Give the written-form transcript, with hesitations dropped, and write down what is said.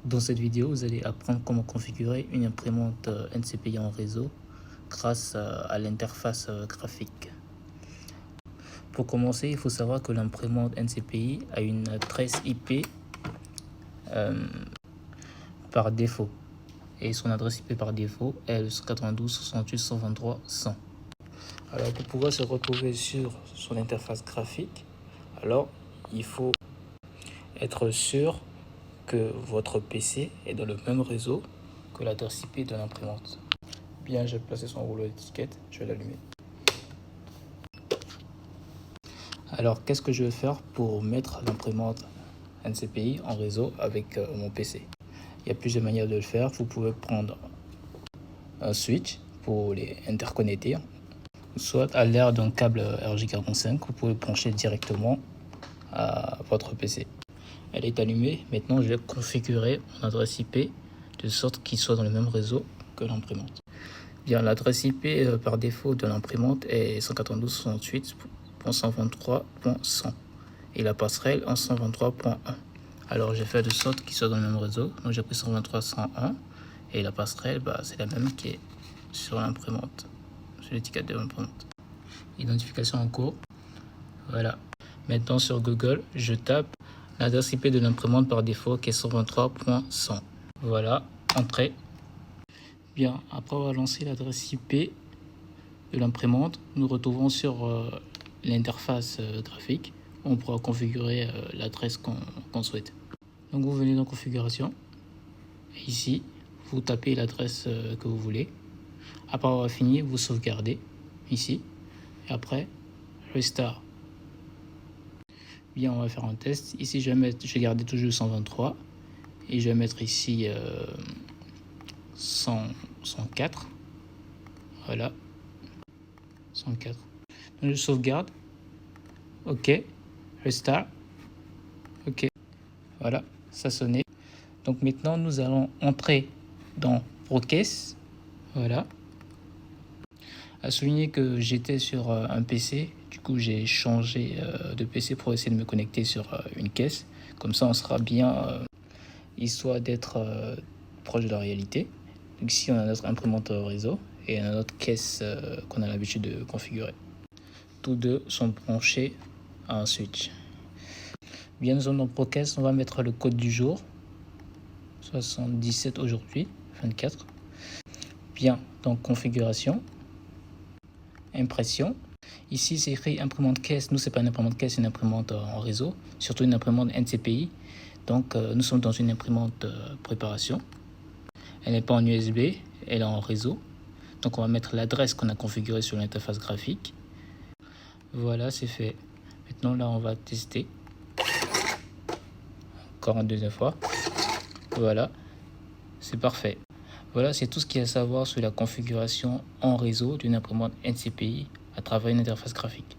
Dans cette vidéo, vous allez apprendre comment configurer une imprimante NCPI en réseau grâce à l'interface graphique. Pour commencer, il faut savoir que l'imprimante NCPI a une adresse IP par défaut. Et son adresse IP par défaut est le 192.168.123.100. Alors pour pouvoir se retrouver sur son interface graphique, alors il faut être sûr que votre PC est dans le même réseau que l'adresse IP de l'imprimante. Bien, j'ai placé son rouleau d'étiquette, je vais l'allumer. Alors, qu'est-ce que je vais faire pour mettre l'imprimante NCPI en réseau avec mon PC? Il y a plusieurs manières de le faire. Vous pouvez prendre un switch pour les interconnecter, soit à l'aide d'un câble RJ45, vous pouvez brancher directement à votre PC. Elle est allumée. Maintenant, je vais configurer mon adresse IP de sorte qu'il soit dans le même réseau que l'imprimante. Bien, l'adresse IP par défaut de l'imprimante est 192.168.123.100 et la passerelle en 123.1. Alors, j'ai fait de sorte qu'il soit dans le même réseau. Donc, j'ai pris 123.101 et la passerelle, c'est la même qui est sur l'imprimante, sur l'étiquette de l'imprimante. Identification en cours. Voilà. Maintenant, sur Google, je tape l'adresse IP de l'imprimante par défaut qui est 123.100. Voilà, entrée. Bien, après avoir lancé l'adresse IP de l'imprimante, nous retrouvons sur l'interface graphique. On pourra configurer l'adresse qu'on souhaite. Donc vous venez dans configuration. Et ici, vous tapez l'adresse que vous voulez. Après avoir fini, vous sauvegardez ici. Et après, restart. Bien, on va faire un test. Ici, je vais garder toujours 123. Et je vais mettre ici 104. Voilà. 104. Donc je sauvegarde. OK. Restart. OK. Voilà, ça sonnait. Donc maintenant, nous allons entrer dans Process. Voilà. À souligner que j'étais sur un PC. Du coup, j'ai changé de PC pour essayer de me connecter sur une caisse. Comme ça, on sera bien, histoire d'être proche de la réalité. Donc ici, on a notre imprimante réseau et on a notre caisse qu'on a l'habitude de configurer. Tous deux sont branchés à un switch. Bien, nous sommes dans Process, on va mettre le code du jour. 77 aujourd'hui, 24. Bien, donc configuration. Impression. Ici, c'est écrit imprimante caisse. Nous, c'est pas une imprimante caisse, c'est une imprimante en réseau. Surtout une imprimante NCPI. Donc, nous sommes dans une imprimante préparation. Elle n'est pas en USB, elle est en réseau. Donc, on va mettre l'adresse qu'on a configurée sur l'interface graphique. Voilà, c'est fait. Maintenant, là, on va tester. Encore une deuxième fois. Voilà, c'est parfait. Voilà, c'est tout ce qu'il y a à savoir sur la configuration en réseau d'une imprimante NCPI à travers une interface graphique.